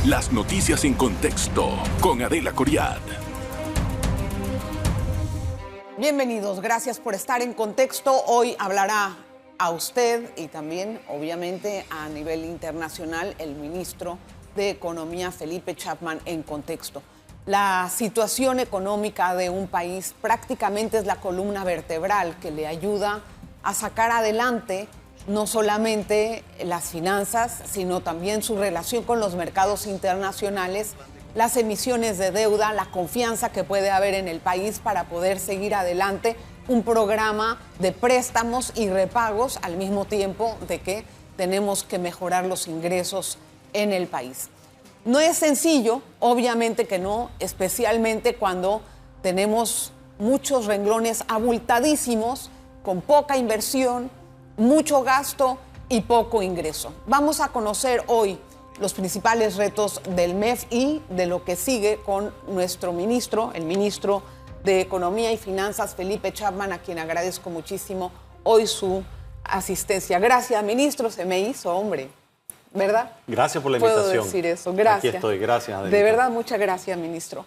Las noticias en contexto con Adela Coriad. Bienvenidos, gracias por estar en Contexto. Hoy hablará a usted y también, obviamente, a nivel internacional, el ministro de Economía, Felipe Chapman, en Contexto. La situación económica de un país prácticamente es la columna vertebral que le ayuda a sacar adelante no solamente las finanzas, sino también su relación con los mercados internacionales, las emisiones de deuda, la confianza que puede haber en el país para poder seguir adelante un programa de préstamos y repagos al mismo tiempo de que tenemos que mejorar los ingresos en el país. No es sencillo, obviamente que no, especialmente cuando tenemos muchos renglones abultadísimos, con poca inversión, mucho gasto y poco ingreso. Vamos a conocer hoy los principales retos del MEF y de lo que sigue con nuestro ministro, el ministro de Economía y Finanzas, Felipe Chapman, a quien agradezco muchísimo hoy su asistencia. Gracias, ministro, se me hizo, hombre, ¿verdad? Gracias por la invitación. Puedo decir eso, gracias. Aquí estoy, gracias, Adelita. De verdad, muchas gracias, ministro.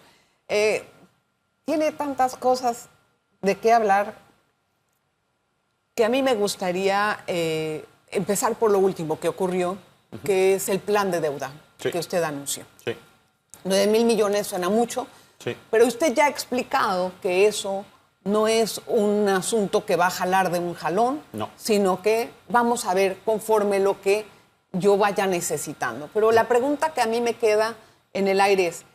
Tiene tantas cosas de qué hablar que a mí me gustaría empezar por lo último que ocurrió, que es el plan de deuda que usted anunció. Sí. 9,000 millones suena mucho, pero usted ya ha explicado que eso no es un asunto que va a jalar de un jalón, sino que vamos a ver conforme lo que yo vaya necesitando. Pero la pregunta que a mí me queda en el aire es,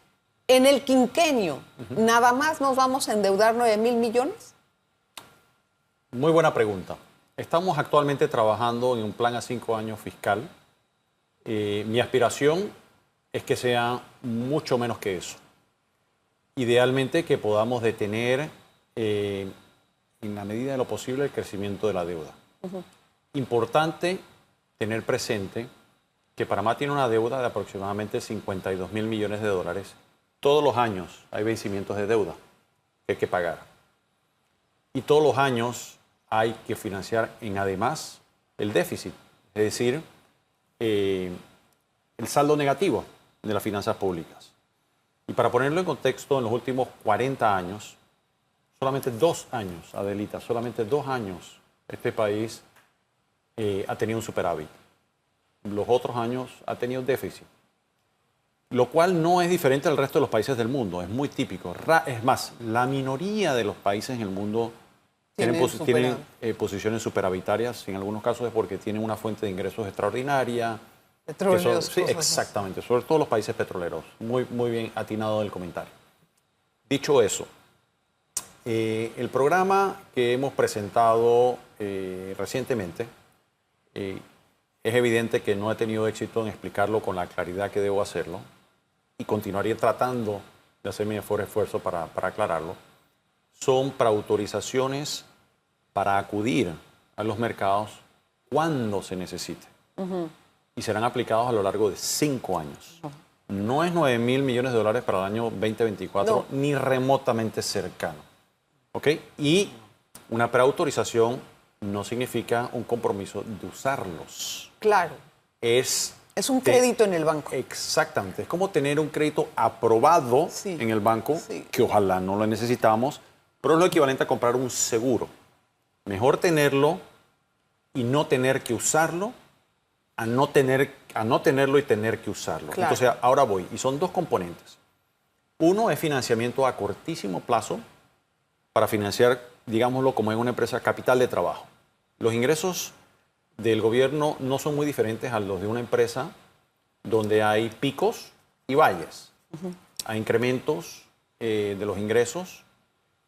¿en el quinquenio nada más nos vamos a endeudar 9,000 millones? Muy buena pregunta. Estamos actualmente trabajando en un plan a 5 años fiscal. Mi aspiración es que sea mucho menos que eso. Idealmente que podamos detener en la medida de lo posible el crecimiento de la deuda. Importante tener presente que Panamá tiene una deuda de aproximadamente 52,000 millones de dólares. Todos los años hay vencimientos de deuda que hay que pagar. Y todos los años hay que financiar además el déficit, es decir, el saldo negativo de las finanzas públicas. Y para ponerlo en contexto, en los últimos 40 años, solamente 2 años, Adelita, solamente 2 años, este país ha tenido un superávit. Los otros años ha tenido déficit. Lo cual no es diferente al resto de los países del mundo, es muy típico. Es más, la minoría de los países en el mundo tienen posiciones superavitarias. En algunos casos es porque tienen una fuente de ingresos extraordinaria. Petróleos. Sí, exactamente, sobre todo los países petroleros. Muy, muy bien atinado el comentario. Dicho eso, el programa que hemos presentado recientemente, es evidente que no he tenido éxito en explicarlo con la claridad que debo hacerlo y continuaré tratando de hacer mi mejor esfuerzo para aclararlo. Son preautorizaciones para acudir a los mercados cuando se necesite. Y serán aplicados a lo largo de 5 años. No es 9,000 millones de dólares para el año 2024, ni remotamente cercano. ¿Ok? Y una preautorización no significa un compromiso de usarlos. Claro. Es un crédito en el banco. Exactamente. Es como tener un crédito aprobado en el banco, que ojalá no lo necesitamos, pero es lo equivalente a comprar un seguro. Mejor tenerlo y no tener que usarlo, a no tenerlo y tener que usarlo. Claro. Entonces, ahora voy. Y son 2 componentes. Uno es financiamiento a cortísimo plazo para financiar, digámoslo, como en una empresa, capital de trabajo. Los ingresos del gobierno no son muy diferentes a los de una empresa donde hay picos y valles. Hay incrementos de los ingresos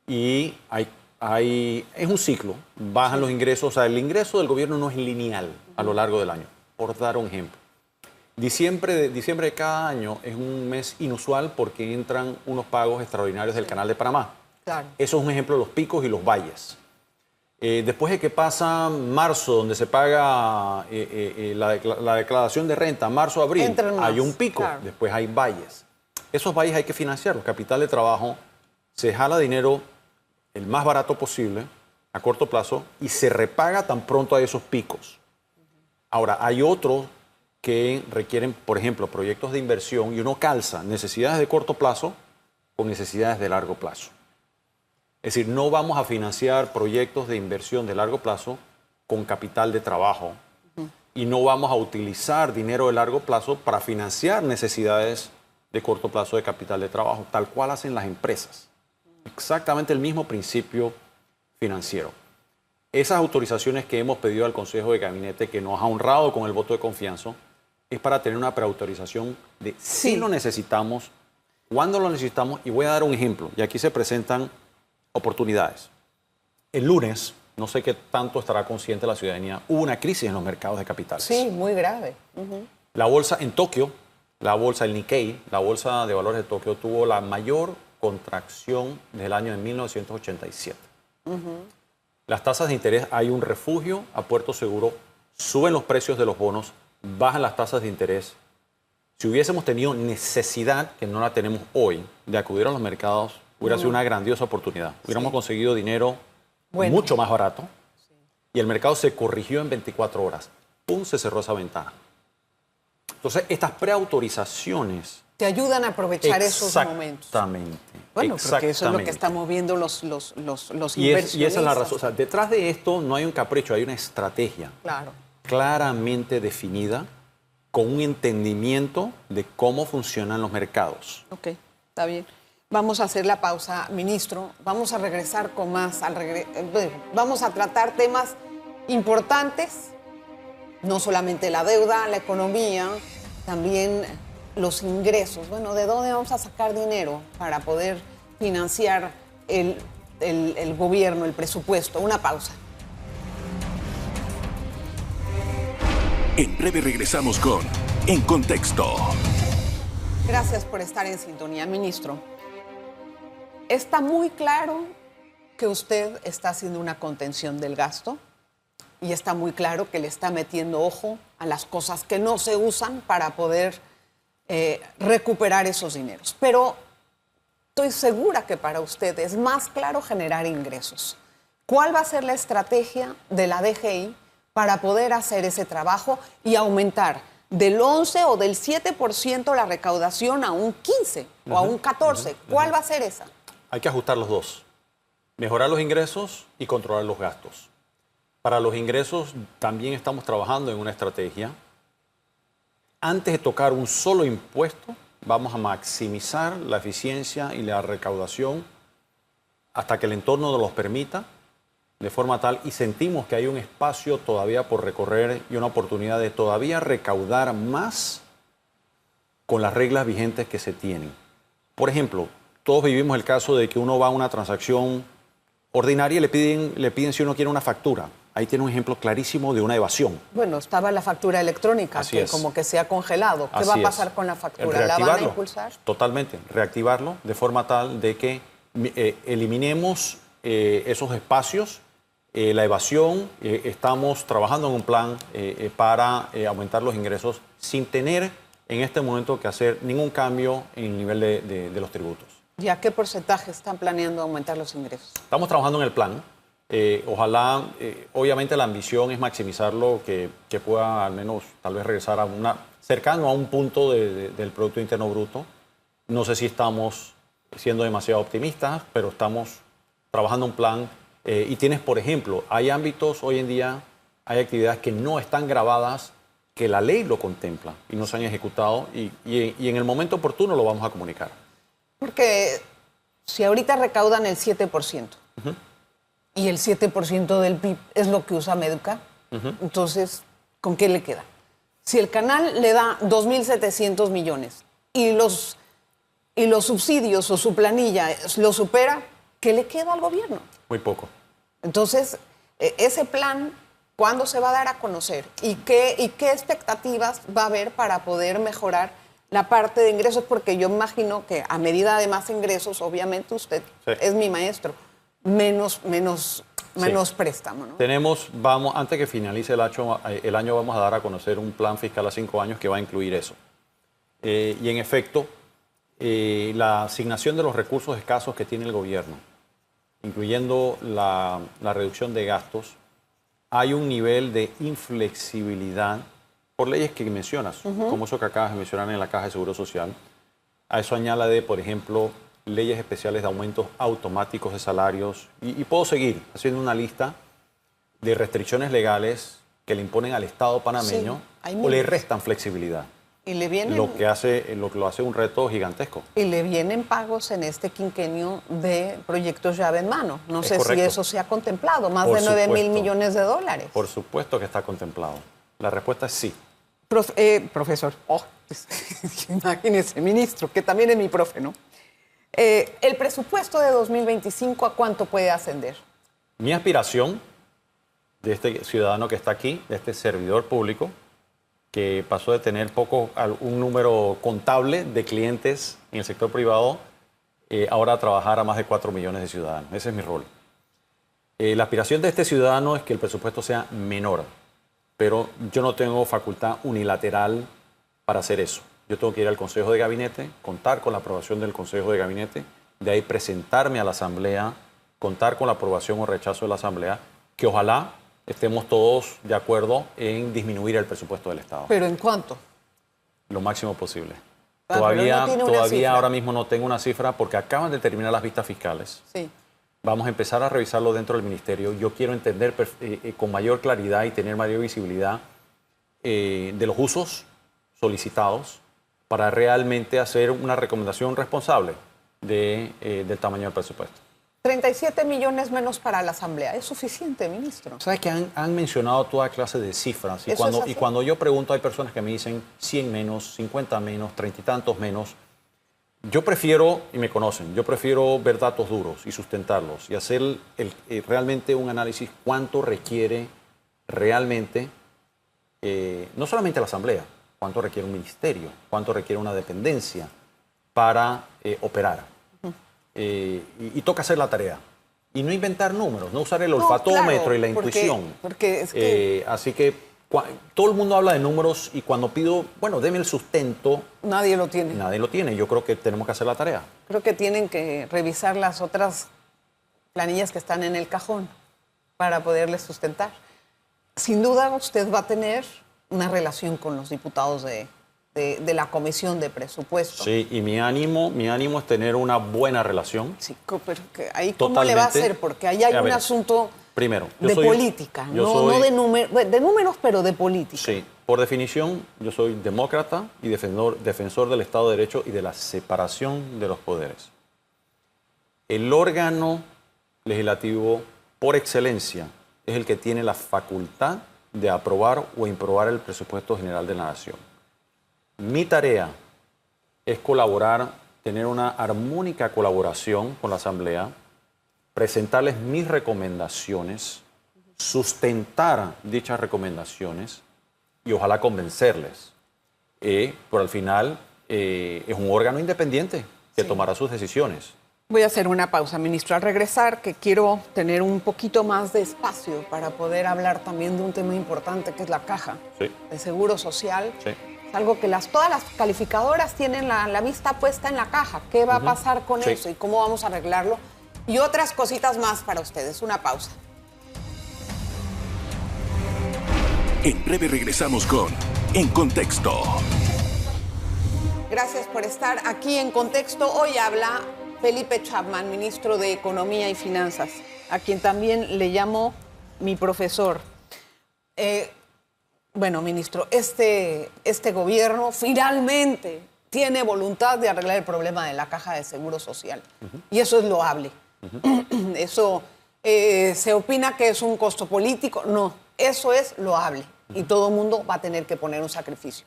y es un ciclo. Bajan los ingresos. O sea, el ingreso del gobierno no es lineal a lo largo del año. Por dar un ejemplo. Diciembre de cada año es un mes inusual porque entran unos pagos extraordinarios del Canal de Panamá. Claro. Eso es un ejemplo de los picos y los valles. Después de que pasa marzo, donde se paga la declaración de renta, marzo-abril, hay un pico, claro. Después hay valles. Esos valles hay que financiarlos. Capital de trabajo, se jala dinero el más barato posible, a corto plazo, y se repaga tan pronto hay esos picos. Ahora, hay otro que requieren, por ejemplo, proyectos de inversión y uno calza necesidades de corto plazo con necesidades de largo plazo. Es decir, no vamos a financiar proyectos de inversión de largo plazo con capital de trabajo y no vamos a utilizar dinero de largo plazo para financiar necesidades de corto plazo de capital de trabajo, tal cual hacen las empresas. Exactamente el mismo principio financiero. Esas autorizaciones que hemos pedido al Consejo de Gabinete, que nos ha honrado con el voto de confianza, es para tener una preautorización de si lo necesitamos, cuándo lo necesitamos, y voy a dar un ejemplo, y aquí se presentan oportunidades. El lunes, no sé qué tanto estará consciente la ciudadanía, hubo una crisis en los mercados de capitales. Sí, muy grave. La bolsa en Tokio, la bolsa, el Nikkei, la bolsa de valores de Tokio, tuvo la mayor contracción del año de 1987. Las tasas de interés, hay un refugio a puerto seguro, suben los precios de los bonos, bajan las tasas de interés. Si hubiésemos tenido necesidad, que no la tenemos hoy, de acudir a los mercados, hubiera sido una grandiosa oportunidad. Hubiéramos conseguido dinero mucho más barato y el mercado se corrigió en 24 horas. ¡Pum! Se cerró esa ventana. Entonces, estas preautorizaciones te ayudan a aprovechar esos momentos. Exactamente. Bueno, porque eso es lo que estamos viendo los inversionistas. Y esa es la razón. O sea, detrás de esto no hay un capricho, hay una estrategia claramente definida con un entendimiento de cómo funcionan los mercados. Ok, está bien. Vamos a hacer la pausa, ministro. Vamos a regresar con más. Vamos a tratar temas importantes, no solamente la deuda, la economía, también los ingresos. Bueno, ¿de dónde vamos a sacar dinero para poder financiar el gobierno, el presupuesto? Una pausa. En breve regresamos con En Contexto. Gracias por estar en sintonía, ministro. Está muy claro que usted está haciendo una contención del gasto y está muy claro que le está metiendo ojo a las cosas que no se usan para poder recuperar esos dineros. Pero estoy segura que para usted es más claro generar ingresos. ¿Cuál va a ser la estrategia de la DGI para poder hacer ese trabajo y aumentar del 11 o del 7% la recaudación a un 15 o a un 14? ¿Cuál va a ser esa? Hay que ajustar los dos. Mejorar los ingresos y controlar los gastos. Para los ingresos también estamos trabajando en una estrategia. Antes de tocar un solo impuesto, vamos a maximizar la eficiencia y la recaudación hasta que el entorno nos los permita, de forma tal, y sentimos que hay un espacio todavía por recorrer y una oportunidad de todavía recaudar más con las reglas vigentes que se tienen. Por ejemplo, todos vivimos el caso de que uno va a una transacción ordinaria y le piden si uno quiere una factura. Ahí tiene un ejemplo clarísimo de una evasión. Bueno, estaba la factura electrónica, Así que es. como que se ha congelado. ¿Qué va a pasar con la factura? ¿La van a impulsar? Totalmente, reactivarlo de forma tal de que eliminemos esos espacios, la evasión. Estamos trabajando en un plan para aumentar los ingresos sin tener en este momento que hacer ningún cambio en el nivel de los tributos. ¿Y a qué porcentaje están planeando aumentar los ingresos? Estamos trabajando en el plan. Ojalá, obviamente la ambición es maximizarlo, que pueda al menos tal vez regresar a cercano a un punto del Producto Interno Bruto. No sé si estamos siendo demasiado optimistas, pero estamos trabajando un plan. Y tienes, por ejemplo, hay ámbitos hoy en día, hay actividades que no están grabadas, que la ley lo contempla y no se han ejecutado, y en el momento oportuno lo vamos a comunicar. Porque si ahorita recaudan el 7%, y el 7% del PIB es lo que usa Meduca, entonces, ¿con qué le queda? Si el canal le da 2.700 millones y los subsidios o su planilla lo supera, ¿qué le queda al gobierno? Muy poco. Entonces, ese plan, ¿cuándo se va a dar a conocer? ¿Y qué expectativas va a haber para poder mejorar la parte de ingresos? Porque yo imagino que a medida de más ingresos, obviamente usted es mi maestro, menos préstamo, ¿no? Antes que finalice el año vamos a dar a conocer un plan fiscal a 5 años que va a incluir eso. Y en efecto, la asignación de los recursos escasos que tiene el gobierno, incluyendo la reducción de gastos, hay un nivel de inflexibilidad por leyes que mencionas, como eso que acabas de mencionar en la Caja de Seguro Social. A eso añade, por ejemplo, leyes especiales de aumentos automáticos de salarios. Y puedo seguir haciendo una lista de restricciones legales que le imponen al Estado panameño o le restan flexibilidad. Y le vienen, lo que lo hace un reto gigantesco. Y le vienen pagos en este quinquenio de proyectos llave en mano. No sé correcto. si eso se ha contemplado, más Por de 9.000 supuesto. millones de dólares. Por supuesto que está contemplado. La respuesta es sí. Profesor, imagínese, ministro, que también es mi profe, ¿no? El presupuesto de 2025, ¿a cuánto puede ascender? Mi aspiración de este ciudadano que está aquí, de este servidor público, que pasó de tener un número contable de clientes en el sector privado, ahora a trabajar a más de 4 millones de ciudadanos. Ese es mi rol. La aspiración de este ciudadano es que el presupuesto sea menor, pero yo no tengo facultad unilateral para hacer eso. Yo tengo que ir al Consejo de Gabinete, contar con la aprobación del Consejo de Gabinete, de ahí presentarme a la Asamblea, contar con la aprobación o rechazo de la Asamblea, que ojalá estemos todos de acuerdo en disminuir el presupuesto del Estado. ¿Pero en cuánto? Lo máximo posible. Pero no tiene una cifra. Todavía ahora mismo no tengo una cifra porque acaban de terminar las vistas fiscales. Sí. Vamos a empezar a revisarlo dentro del ministerio. Yo quiero entender con mayor claridad y tener mayor visibilidad de los usos solicitados para realmente hacer una recomendación responsable del tamaño del presupuesto. 37 millones menos para la Asamblea. ¿Es suficiente, ministro? Sabes que han mencionado toda clase de cifras y cuando yo pregunto hay personas que me dicen 100 menos, 50 menos, 30 y tantos menos. Yo prefiero, y me conocen, yo prefiero ver datos duros y sustentarlos y hacer realmente un análisis cuánto requiere realmente, no solamente la Asamblea, cuánto requiere un ministerio, cuánto requiere una dependencia para operar. Y toca hacer la tarea. Y no inventar números, no usar el olfatómetro y la intuición. Porque es que así que todo el mundo habla de números y cuando pido, bueno, deme el sustento. nadie lo tiene. Nadie lo tiene. Yo creo que tenemos que hacer la tarea. Creo que tienen que revisar las otras planillas que están en el cajón para poderles sustentar. Sin duda, usted va a tener una relación con los diputados de la Comisión de Presupuesto. Sí, y mi ánimo es tener una buena relación. Sí, pero ahí ¿cómo le va a hacer? Porque ahí hay un asunto primero, de política, no de números, pero de política. Sí, por definición, yo soy demócrata y defensor del Estado de Derecho y de la separación de los poderes. El órgano legislativo, por excelencia, es el que tiene la facultad de aprobar o improbar el presupuesto general de la Nación. Mi tarea es colaborar, tener una armónica colaboración con la Asamblea, presentarles mis recomendaciones, sustentar dichas recomendaciones y ojalá convencerles. Pero al final es un órgano independiente que tomará sus decisiones. Voy a hacer una pausa, ministro. Al regresar, que quiero tener un poquito más de espacio para poder hablar también de un tema importante que es la caja de Seguro Social. Sí. Es algo que todas las calificadoras tienen la vista puesta en la caja. ¿Qué va a pasar con eso y cómo vamos a arreglarlo? Y otras cositas más para ustedes. Una pausa. En breve regresamos con En Contexto. Gracias por estar aquí en Contexto. Hoy habla Felipe Chapman, ministro de Economía y Finanzas, a quien también le llamo mi profesor. Bueno, ministro, este gobierno finalmente tiene voluntad de arreglar el problema de la Caja de Seguro Social. Y eso es loable. Eso se opina que es un costo político. No, eso es loable. Y todo el mundo va a tener que poner un sacrificio.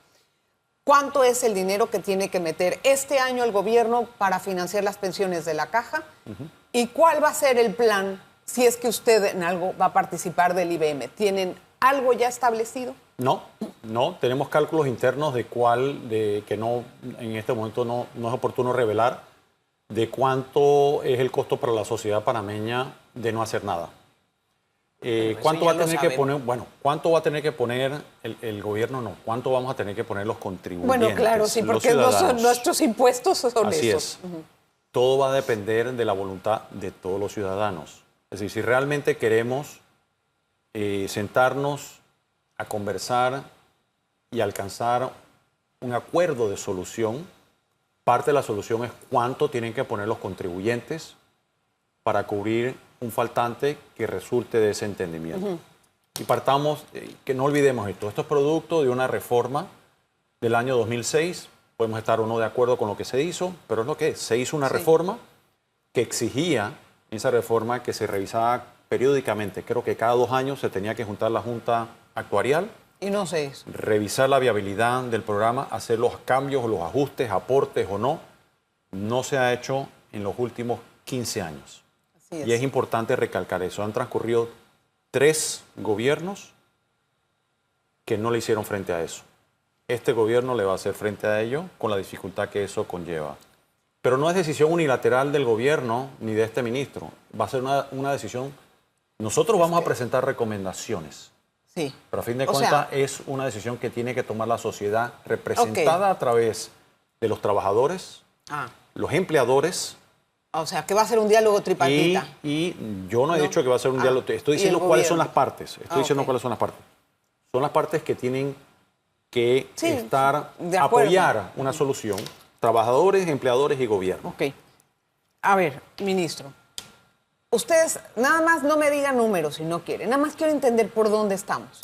¿Cuánto es el dinero que tiene que meter este año el gobierno para financiar las pensiones de la Caja? ¿Y cuál va a ser el plan si es que usted en algo va a participar del IBM? ¿Tienen algo ya establecido? No, tenemos cálculos internos que no, en este momento no es oportuno revelar, de cuánto es el costo para la sociedad panameña de no hacer nada. ¿Cuánto va a tener que poner? Bueno, ¿cuánto va a tener que poner el gobierno? No, ¿cuánto vamos a tener que poner los contribuyentes? Bueno, claro, sí, porque nuestros impuestos son Así esos. Es. Todo va a depender de la voluntad de todos los ciudadanos. Es decir, si realmente queremos sentarnos a conversar y alcanzar un acuerdo de solución. Parte de la solución es cuánto tienen que poner los contribuyentes para cubrir un faltante que resulte de ese entendimiento. Y partamos, que no olvidemos esto. Esto es producto de una reforma del año 2006. Podemos estar o no de acuerdo con lo que se hizo, pero es lo que es. Se hizo una reforma que exigía, esa reforma, que se revisaba periódicamente. Creo que cada 2 años se tenía que juntar la Junta Actuarial. Y no se hizo. Revisar la viabilidad del programa, hacer los cambios o los ajustes, aportes o no. No se ha hecho en los últimos 15 años. Así es. Y es importante recalcar eso. Han transcurrido 3 gobiernos que no le hicieron frente a eso. Este gobierno le va a hacer frente a ello con la dificultad que eso conlleva. Pero no es decisión unilateral del gobierno ni de este ministro. Va a ser una decisión. Nosotros vamos a presentar recomendaciones. Sí. Pero a fin de cuentas es una decisión que tiene que tomar la sociedad representada a través de los trabajadores, los empleadores. O sea, que va a ser un diálogo tripartita. Y yo no he dicho que va a ser un diálogo. Estoy diciendo cuáles son las partes. Estoy diciendo cuáles son las partes. Son las partes que tienen que apoyar una solución. Trabajadores, empleadores y gobierno. Ok. A ver, ministro. Ustedes nada más no me digan números si no quieren. Nada más quiero entender por dónde estamos.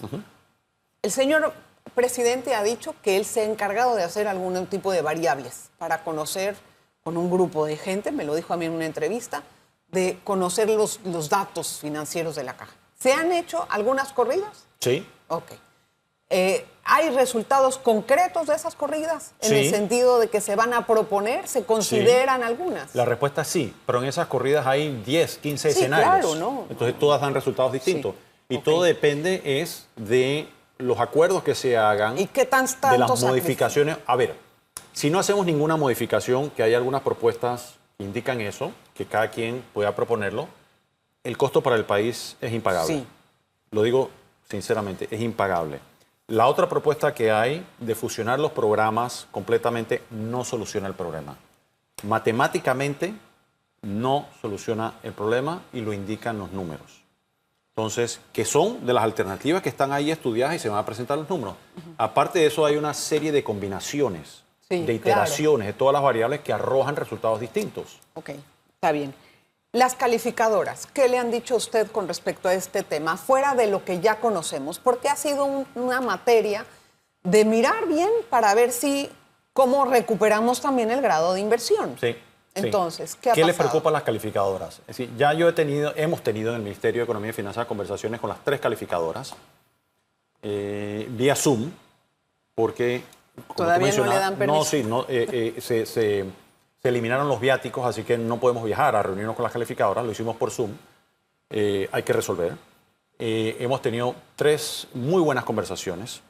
El señor presidente ha dicho que él se ha encargado de hacer algún tipo de variables para conocer con un grupo de gente, me lo dijo a mí en una entrevista, de conocer los datos financieros de la caja. ¿Se han hecho algunas corridas? Sí. Ok. ¿Hay resultados concretos de esas corridas? En el sentido de que se van a proponer, ¿se consideran algunas? La respuesta es sí, pero en esas corridas hay 10, 15 escenarios. Claro, ¿no? Entonces todas dan resultados distintos. Y todo depende es de los acuerdos que se hagan, ¿y qué tan de las modificaciones. A ver, si no hacemos ninguna modificación, que hay algunas propuestas que indican eso, que cada quien pueda proponerlo, el costo para el país es impagable. Sí. Lo digo sinceramente, es impagable. La otra propuesta que hay de fusionar los programas completamente no soluciona el problema. Matemáticamente no soluciona el problema y lo indican los números. Entonces, que son de las alternativas que están ahí estudiadas y se van a presentar los números. Aparte de eso, hay una serie de combinaciones, de iteraciones, de todas las variables que arrojan resultados distintos. Ok, está bien. Las calificadoras, ¿qué le han dicho a usted con respecto a este tema, fuera de lo que ya conocemos? Porque ha sido una materia de mirar bien para ver cómo recuperamos también el grado de inversión. Sí. Entonces, ¿qué ha pasado? ¿Qué les preocupa a las calificadoras? Es decir, ya hemos tenido en el Ministerio de Economía y Finanzas conversaciones con las 3 calificadoras, vía Zoom, porque... ¿Todavía no le dan permiso? No, sí, se eliminaron los viáticos, así que no podemos viajar a reunirnos con las calificadoras, lo hicimos por Zoom, hay que resolver. Hemos tenido 3 muy buenas conversaciones,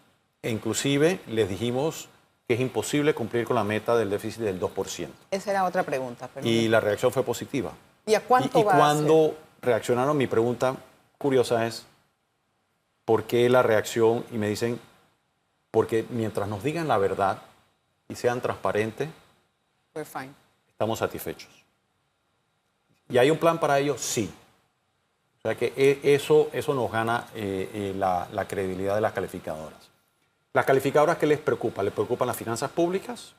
e inclusive les dijimos que es imposible cumplir con la meta del déficit del 2%. Esa era otra pregunta. Y la reacción fue positiva. ¿Y a cuánto va a ser? Cuando reaccionaron, mi pregunta curiosa es, ¿por qué la reacción? Y me dicen, porque mientras nos digan la verdad y sean transparentes, we're fine. Estamos satisfechos. ¿Y hay un plan para ello? Sí. O sea que eso nos gana la credibilidad de las calificadoras. ¿Las calificadoras qué les preocupa? ¿Les preocupan las finanzas públicas?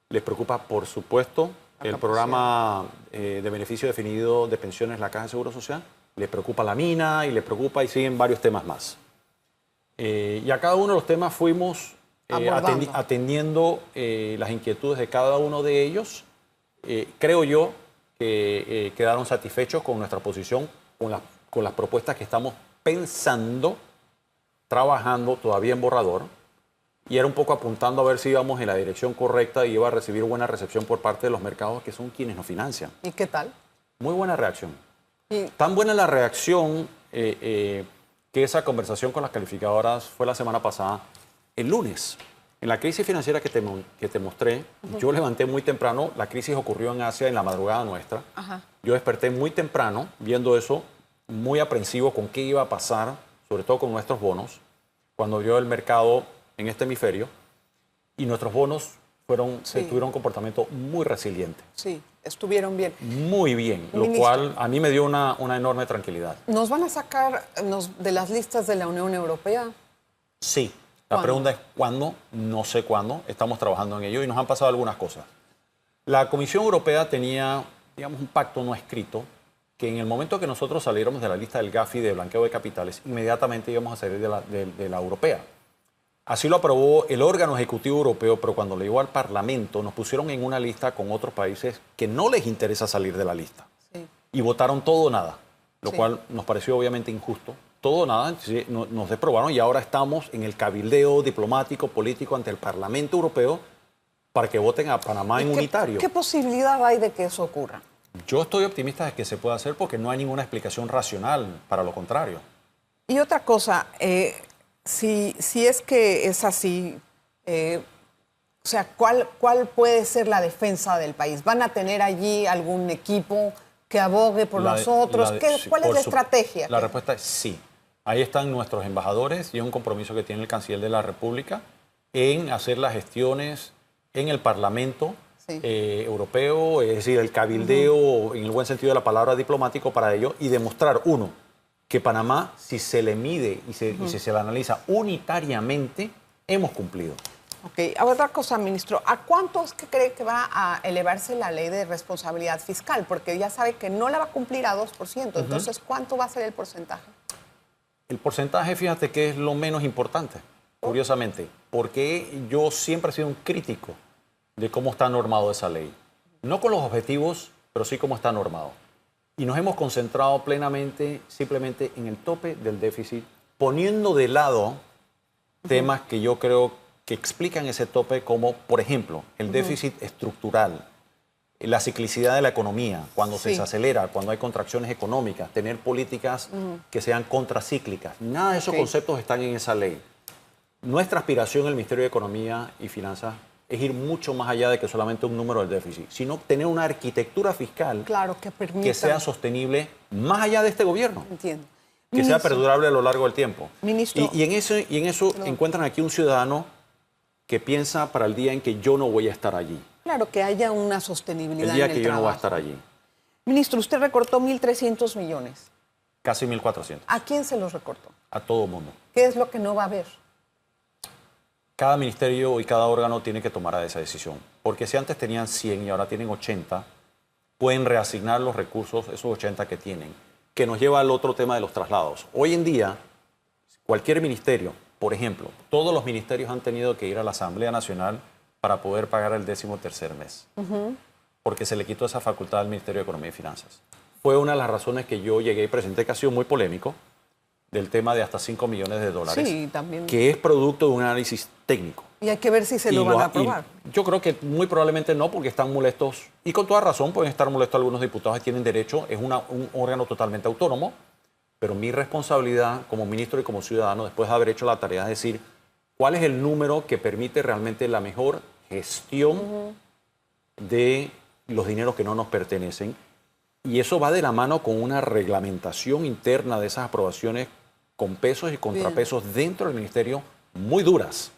¿Les preocupa, por supuesto, el programa de beneficio definido de pensiones, la Caja de Seguro Social? ¿Les preocupa la mina? Y les preocupa y siguen varios temas más. Y a cada uno de los temas fuimos atendiendo las inquietudes de cada uno de ellos. Creo yo que quedaron satisfechos con nuestra posición, con las propuestas que estamos pensando, trabajando todavía en borrador, y era un poco apuntando a ver si íbamos en la dirección correcta y iba a recibir buena recepción por parte de los mercados que son quienes nos financian. ¿Y qué tal? Muy buena reacción. Tan buena la reacción que esa conversación con las calificadoras fue la semana pasada, el lunes. En la crisis financiera que te mostré, yo levanté muy temprano, la crisis ocurrió en Asia en la madrugada nuestra. Yo desperté muy temprano viendo eso, muy aprensivo con qué iba a pasar, sobre todo con nuestros bonos, cuando vio el mercado en este hemisferio, y nuestros bonos tuvieron un comportamiento muy resiliente. Sí, estuvieron bien. Muy bien, lo cual a mí me dio una enorme tranquilidad. ¿Nos van a sacar de las listas de la Unión Europea? Sí. La pregunta es ¿cuándo? No sé cuándo. Estamos trabajando en ello y nos han pasado algunas cosas. La Comisión Europea tenía, digamos, un pacto no escrito que en el momento que nosotros saliéramos de la lista del GAFI de blanqueo de capitales, inmediatamente íbamos a salir de la europea. Así lo aprobó el órgano ejecutivo europeo, pero cuando le llegó al Parlamento nos pusieron en una lista con otros países que no les interesa salir de la lista. Sí. Y votaron todo o nada, lo cual nos pareció obviamente injusto. Todo o nada, nos deprobaron y ahora estamos en el cabildeo diplomático, político ante el Parlamento Europeo para que voten a Panamá en unitario. ¿Qué posibilidad hay de que eso ocurra? Yo estoy optimista de que se pueda hacer porque no hay ninguna explicación racional para lo contrario. Y otra cosa, si es que es así, o sea, ¿cuál puede ser la defensa del país? ¿Van a tener allí algún equipo que abogue por nosotros? ¿Cuál es la estrategia? La respuesta es sí. Ahí están nuestros embajadores y es un compromiso que tiene el canciller de la República en hacer las gestiones en el Parlamento europeo, es decir, el cabildeo en el buen sentido de la palabra diplomático para ello y demostrar, uno, que Panamá, si se le mide y si se le analiza unitariamente, hemos cumplido. Ok, otra cosa, ministro, ¿a cuánto es que cree que va a elevarse la ley de responsabilidad fiscal? Porque ya sabe que no la va a cumplir a 2%, entonces, ¿cuánto va a ser el porcentaje? El porcentaje, fíjate que es lo menos importante, curiosamente, porque yo siempre he sido un crítico de cómo está normado esa ley. No con los objetivos, pero sí cómo está normado. Y nos hemos concentrado plenamente, simplemente en el tope del déficit, poniendo de lado temas que yo creo que explican ese tope, como, por ejemplo, el déficit estructural, la ciclicidad de la economía, cuando se desacelera, cuando hay contracciones económicas, tener políticas que sean contracíclicas. Nada de esos conceptos están en esa ley. Nuestra aspiración en el Ministerio de Economía y Finanzas es ir mucho más allá de que solamente un número del déficit, sino tener una arquitectura fiscal que sea sostenible más allá de este gobierno. Entiendo. Que sea perdurable a lo largo del tiempo. Ministro, y en eso encuentran aquí un ciudadano que piensa para el día en que yo no voy a estar allí. Claro, que haya una sostenibilidad el día en el que yo trabajo. no voy a estar allí. Ministro, usted recortó 1.300 millones. Casi 1.400. ¿A quién se los recortó? A todo mundo. ¿Qué es lo que no va a haber? Cada ministerio y cada órgano tiene que tomar esa decisión. Porque si antes tenían 100 y ahora tienen 80, pueden reasignar los recursos, esos 80 que tienen, que nos lleva al otro tema de los traslados. Hoy en día, cualquier ministerio, por ejemplo, todos los ministerios han tenido que ir a la Asamblea Nacional para poder pagar el 13º mes, porque se le quitó esa facultad al Ministerio de Economía y Finanzas. Fue una de las razones que yo llegué y presenté, que ha sido muy polémico, del tema de hasta 5 millones de dólares, sí, también, que es producto de un análisis técnico. Y hay que ver si se lo van a aprobar. Yo creo que muy probablemente no, porque están molestos, y con toda razón pueden estar molestos algunos diputados, tienen derecho, es un órgano totalmente autónomo, pero mi responsabilidad como ministro y como ciudadano, después de haber hecho la tarea, es decir, cuál es el número que permite realmente la mejor gestión de los dineros que no nos pertenecen. Y eso va de la mano con una reglamentación interna de esas aprobaciones con pesos y contrapesos dentro del ministerio muy duras,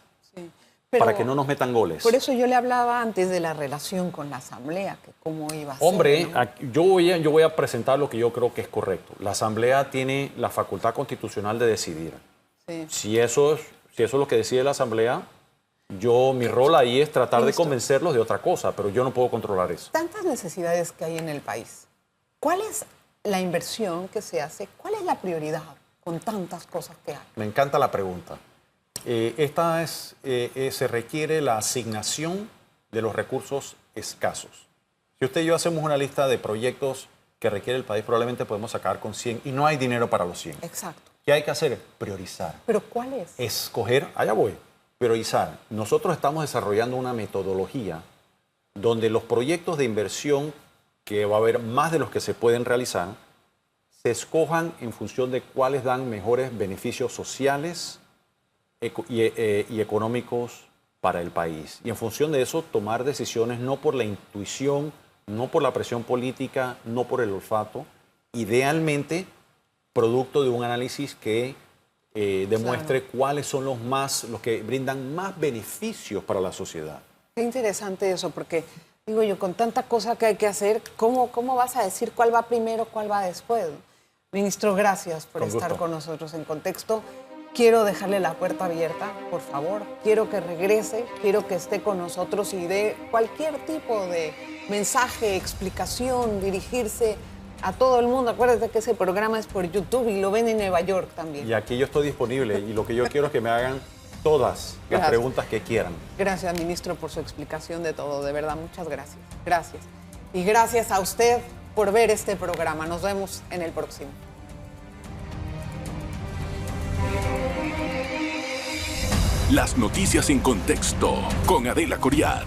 para que no nos metan goles. Por eso yo le hablaba antes de la relación con la Asamblea, que cómo iba a ser. Hombre, ¿no? yo voy a presentar lo que yo creo que es correcto. La Asamblea tiene la facultad constitucional de decidir. Sí. Si eso es lo que decide la Asamblea, mi rol ahí es tratar de convencerlos de otra cosa, pero yo no puedo controlar eso. Tantas necesidades que hay en el país. ¿Cuál es la inversión que se hace? ¿Cuál es la prioridad con tantas cosas que hay? Me encanta la pregunta. Se requiere la asignación de los recursos escasos. Si usted y yo hacemos una lista de proyectos que requiere el país, probablemente podemos sacar con 100 y no hay dinero para los 100. Exacto. ¿Qué hay que hacer? Priorizar. ¿Pero cuál es? Escoger, allá voy, priorizar. Nosotros estamos desarrollando una metodología donde los proyectos de inversión, que va a haber más de los que se pueden realizar, se escojan en función de cuáles dan mejores beneficios sociales y económicos para el país. Y en función de eso, tomar decisiones no por la intuición, no por la presión política, no por el olfato, idealmente producto de un análisis que demuestre cuáles son los que brindan más beneficios para la sociedad. Qué interesante eso, porque digo yo, con tanta cosa que hay que hacer, ¿cómo vas a decir cuál va primero, cuál va después? Ministro, gracias por estar con nosotros en Contexto. quiero dejarle la puerta abierta, por favor. Quiero que regrese, quiero que esté con nosotros y dé cualquier tipo de mensaje, explicación, dirigirse a todo el mundo. Acuérdate que ese programa es por YouTube y lo ven en Nueva York también. Y aquí yo estoy disponible y lo que yo quiero es que me hagan todas las preguntas que quieran. Gracias, ministro, por su explicación de todo. De verdad, muchas gracias. Gracias. Y gracias a usted por ver este programa. Nos vemos en el próximo. Las noticias en contexto con Adela Coriad.